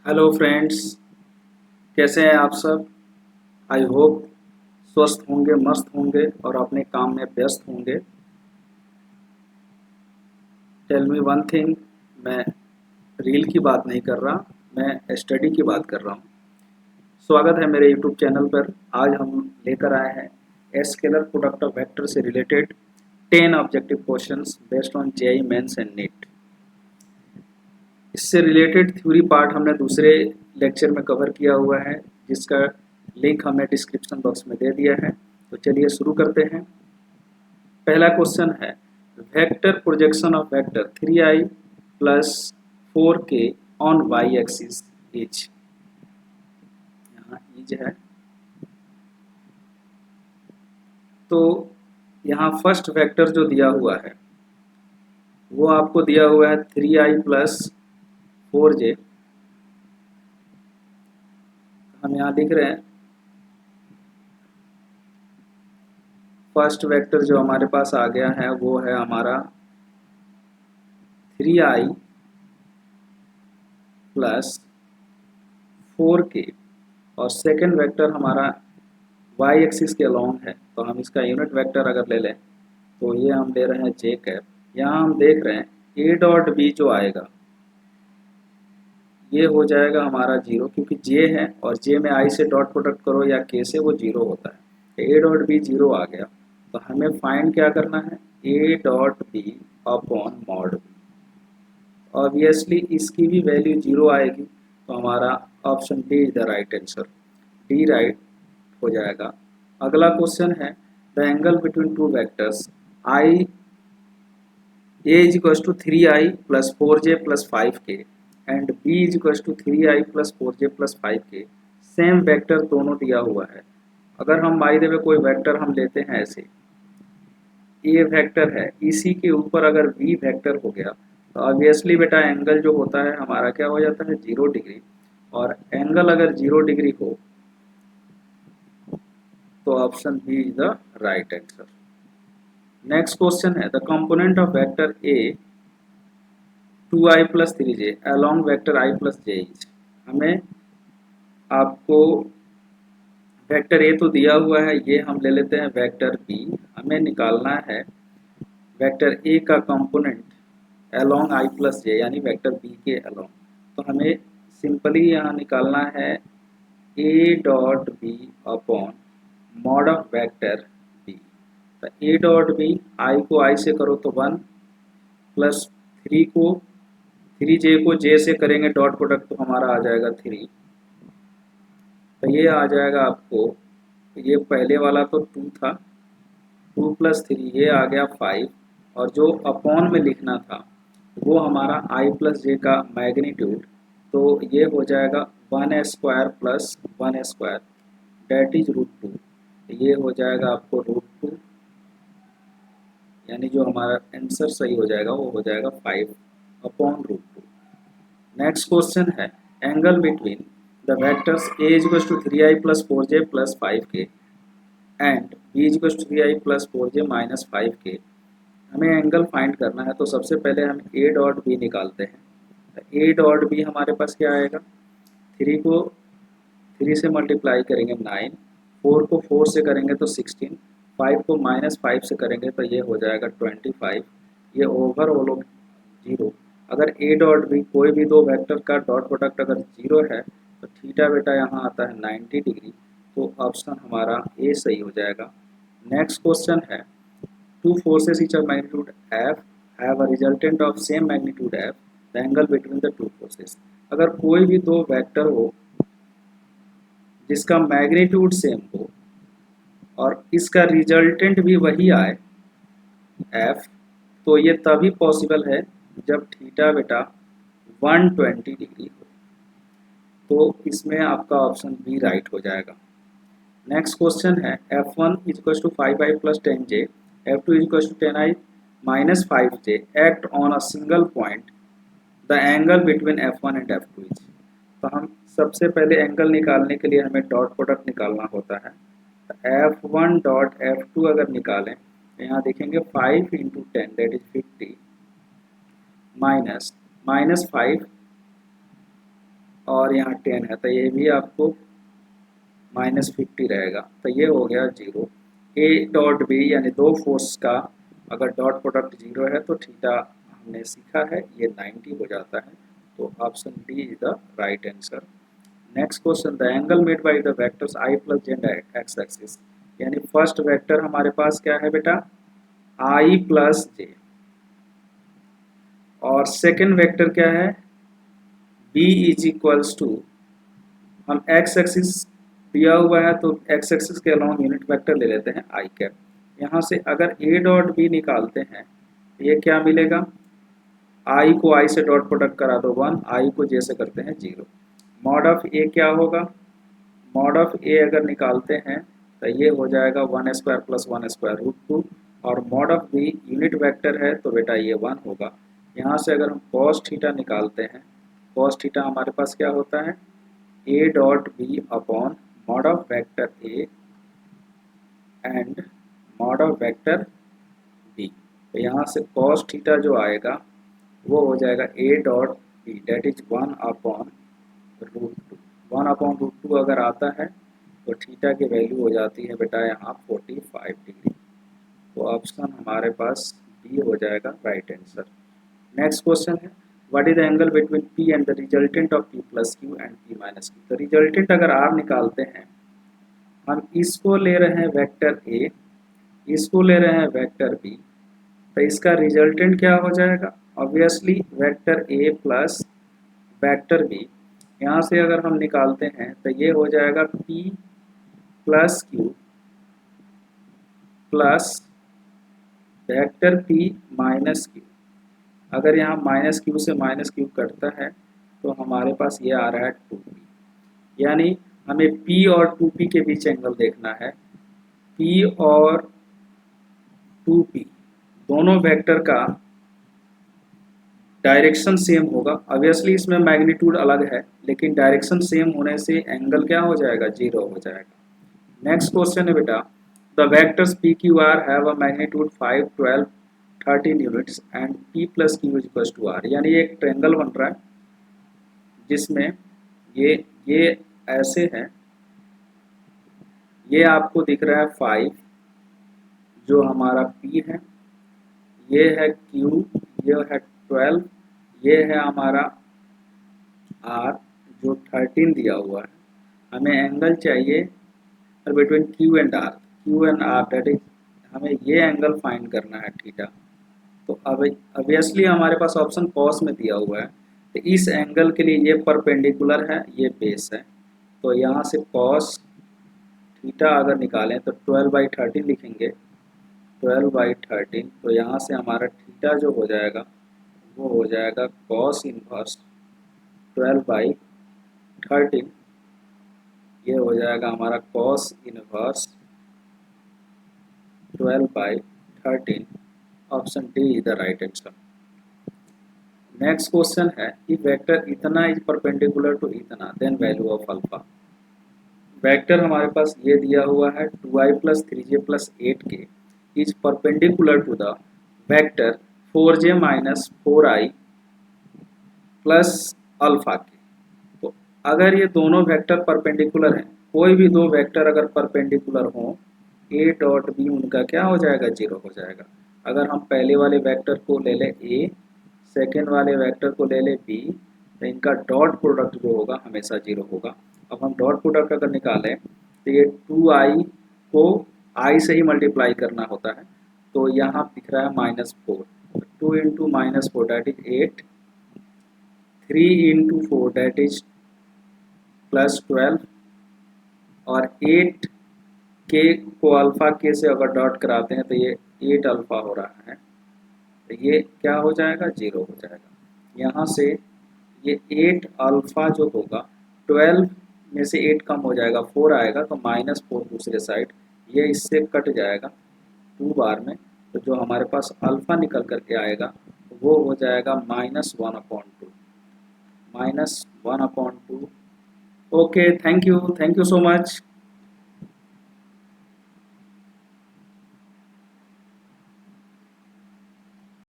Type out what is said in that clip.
Hello friends, कैसे हैं आप सब। आई होप स्वस्थ होंगे, मस्त होंगे और अपने काम में व्यस्त होंगे। टेल मी वन थिंग, मैं रील की बात नहीं कर रहा, मैं स्टडी की बात कर रहा हूँ। स्वागत है मेरे यूट्यूब चैनल पर। आज हम लेकर आए हैं स्केलर प्रोडक्ट ऑफ वेक्टर से related 10 objective questions based on JEE mains and NEET. इससे रिलेटेड थ्योरी पार्ट हमने दूसरे लेक्चर में कवर किया हुआ है, जिसका लिंक हमने डिस्क्रिप्शन बॉक्स में दे दिया है। तो चलिए शुरू करते हैं। पहला क्वेश्चन है vector projection of vector 3i plus 4k on Y axis is. यहाँ इज है, तो यहाँ फर्स्ट वेक्टर जो दिया हुआ है वो आपको दिया हुआ है 3i प्लस 4j। हम यहाँ लिख रहे हैं फर्स्ट वेक्टर जो हमारे पास आ गया है वो है हमारा 3i प्लस 4k और सेकेंड वेक्टर हमारा y एक्सिस के अलोंग है, तो हम इसका यूनिट वेक्टर अगर ले लें तो ये हम ले रहे हैं j कैप। यहाँ हम देख रहे हैं a डॉट b जो आएगा ये हो जाएगा हमारा जीरो, क्योंकि j है और j में i से डॉट प्रोडक्ट करो या k से वो जीरो होता है। a डॉट b जीरो आ गया, तो हमें फाइंड क्या करना है, a dot b upon mod b। Obviously इसकी भी वैल्यू जीरो आएगी, तो हमारा option D is the right answer. D right हो जाएगा। अगला क्वेश्चन है the angle between two vectors i a is equal to 3i plus 4j plus 5k and b is equal to 3i plus 4j plus 5k। Same vector दोनों दिया हुआ है। अगर हम बाई द वे कोई vector हम लेते हैं ऐसे, ए वेक्टर है, इसी के ऊपर अगर बी वेक्टर हो गया तो ऑब्वियसली बेटा एंगल जो होता है हमारा क्या हो जाता है, 0 डिग्री। और एंगल अगर 0 डिग्री हो तो option B is the right answer. Next question है the component of vector a 2i plus 3j along vector i plus j is. हमें आपको वेक्टर ए तो दिया हुआ है, ये हम ले लेते हैं वेक्टर बी। हमें निकालना है वेक्टर ए का कंपोनेंट अलॉन्ग आई प्लस जे, यानी वेक्टर बी के अलॉन्ग। तो हमें सिंपली यहाँ निकालना है a dot b upon mod of vector b. तो ए डॉट बी, आई को आई से करो तो 1 प्लस 3 को जे से करेंगे डॉट प्रोडक्ट तो हमारा आ जाएगा 3। तो ये आ जाएगा आपको, ये पहले वाला तो 2 था, 2 प्लस 3 ये आ गया 5। और जो अपॉन में लिखना था वो हमारा आई प्लस जे का मैग्नीट्यूड, तो ये हो जाएगा 1 square plus 1 square that is √2। ये हो जाएगा आपको √2, यानी जो हमारा आंसर सही हो जाएगा वो हो जाएगा 5 अपॉन √2। नेक्स्ट क्वेश्चन है angle between the vectors a is equal to 3i plus 4j plus 5k and b is equal to 3i plus 4j minus 5k। हमें एंगल फाइंड करना है, तो सबसे पहले हम ए डॉट बी निकालते हैं। ए डॉट बी हमारे पास क्या आएगा, 3 को 3 से मल्टीप्लाई करेंगे 9, 4 को 4 से करेंगे तो 16, 5 को माइनस 5 से करेंगे तो ये हो जाएगा 25। ये ओवर ऑल जीरो। अगर ए डॉट बी कोई भी दो वेक्टर का डॉट प्रोडक्ट अगर जीरो है तो थीटा बेटा यहाँ आता है 90 डिग्री। तो ऑप्शन हमारा ए सही हो जाएगा। नेक्स्ट क्वेश्चन है two forces each of magnitude f have a resultant of same magnitude f, the angle between the two forces। अगर कोई भी दो वेक्टर हो जिसका मैग्नीट्यूड सेम हो और इसका रिजल्टेंट भी वही आए f, तो ये तभी पॉसिबल है जब थीटा बेटा 120 डिग्री हो। तो इसमें आपका ऑप्शन बी राइट हो जाएगा। नेक्स्ट क्वेश्चन है f1 is equal to 5i plus 10j, f2 is equal to 10i minus 5j act on a single point, the angle between f1 and f2 is. तो हम सबसे पहले angle निकालने के लिए हमें डॉट प्रोडक्ट निकालना होता है। तो f1 डॉट f2 अगर निकालें तो यहाँ देखेंगे 5 into 10 that is 50 minus minus 5 और यहाँ 10 है, तो ये भी आपको -50 रहेगा। तो ये हो गया 0। ए डॉट बी यानी दो फोर्स का अगर डॉट प्रोडक्ट 0 है तो थीटा हमने सीखा है ये 90 हो जाता है। तो option D is the right answer. Next question, the angle made by the vectors I plus Z x axis, यानी फर्स्ट वेक्टर हमारे पास क्या है बेटा, आई प्लस जे, और सेकेंड वेक्टर क्या है, बी इज इक्वल्स टू, हम एक्स एक्सिस दिया हुआ है तो एक्स एक्सिस के अलॉन्ग यूनिट वेक्टर ले लेते हैं आई कैप। यहाँ से अगर ए डॉट बी निकालते हैं ये क्या मिलेगा, आई को आई से डॉट प्रोडक्ट करा दो 1, आई को जे से करते हैं 0। मॉड ऑफ ए क्या होगा, मॉड ऑफ ए अगर निकालते हैं तो ये हो जाएगा 1² प्लस 1√2, और mod of b unit vector है तो बेटा ये 1 होगा। यहाँ से अगर हम कॉस थीटा निकालते हैं, कॉस थीटा हमारे पास क्या होता है, a dot b upon mod of vector a and mod of vector b. तो यहाँ से कॉस थीटा जो आएगा वो हो जाएगा A dot B that is 1/√2। 1/√2 अगर आता है तो थीटा की वैल्यू हो जाती है बेटा यहाँ 45 डिग्री। तो ऑप्शन हमारे पास बी हो जाएगा राइट आंसर। नेक्स्ट क्वेश्चन है, what is the angle between P and the resultant of P plus Q and P minus Q. तो रिजल्टेंट अगर आर निकालते हैं, हम इसको ले रहे हैं वेक्टर ए, इसको ले रहे हैं वेक्टर बी, तो इसका रिजल्टेंट क्या हो जाएगा, obviously vector A plus vector B. यहाँ से अगर हम निकालते हैं तो ये हो जाएगा p plus Q plus vector p minus Q. अगर यहाँ माइनस क्यू से माइनस क्यू कटता है तो हमारे पास ये आ रहा है 2p, यानी हमें p और 2p के बीच एंगल देखना है। p और 2p दोनों वेक्टर का डायरेक्शन सेम होगा, ऑब्वियसली इसमें मैग्नीट्यूड अलग है लेकिन डायरेक्शन सेम होने से एंगल क्या हो जाएगा, 0 हो जाएगा। नेक्स्ट क्वेश्चन है बेटा, the vectors P Q R have a magnitude 5, 12, 13 units and p plus Q is equal to R, यानी एक ट्रायंगल बन रहा है जिसमें ये ऐसे है, ये आपको दिख रहा है 5 जो हमारा p है, ये है q, ये है 12, ये है हमारा r जो 13 दिया हुआ है। हमें एंगल चाहिए between q and r, that is हमें ये एंगल फाइंड करना है थीटा। तो अब ऑब्वियसली हमारे पास ऑप्शन कॉस में दिया हुआ है, तो इस एंगल के लिए ये परपेंडिकुलर है, ये बेस है, तो यहाँ से कॉस थीटा अगर निकालें तो 12/13 लिखेंगे, 12/13। तो यहाँ से हमारा थीटा जो हो जाएगा वो हो जाएगा कॉस इनवर्स 12/13, ये हो जाएगा हमारा cos inverse 12/13। Option D is the right answer. Next question है, इफ वेक्टर इतना इज परपेंडिकुलर टू इतना then value of alpha. Vector हमारे पास ये दिया हुआ है 2i plus 3j plus 8k is perpendicular to the vector 4j minus 4i plus alpha k. तो अगर ये दोनों वेक्टर परपेंडिकुलर हैं, कोई भी दो वेक्टर अगर परपेंडिकुलर हों, ए डॉट बी उनका क्या हो जाएगा, 0 हो जाएगा। अगर हम पहले वाले वेक्टर को ले लें ए, सेकेंड वाले वेक्टर को ले लें बी, तो इनका डॉट प्रोडक्ट जो होगा हमेशा 0 होगा। अब हम डॉट प्रोडक्ट अगर निकालें तो ये 2i को i से ही मल्टीप्लाई करना होता है, तो यहाँ दिख रहा है -4, 2 into -4 that is 8, 3 into 4 that is plus 12, और 8 के को अल्फा के से अगर डॉट कराते हैं तो ये 8 अल्फा हो रहा है, तो ये क्या हो जाएगा, 0 हो जाएगा। यहाँ से ये 8 अल्फा जो होगा 12 में से 8 कम हो जाएगा, 4 आएगा, तो -4 दूसरे साइड, ये इससे कट जाएगा 2 बार में, तो जो हमारे पास अल्फा निकल करके आएगा वो हो जाएगा -1/2, -1/2। Okay, thank you so much.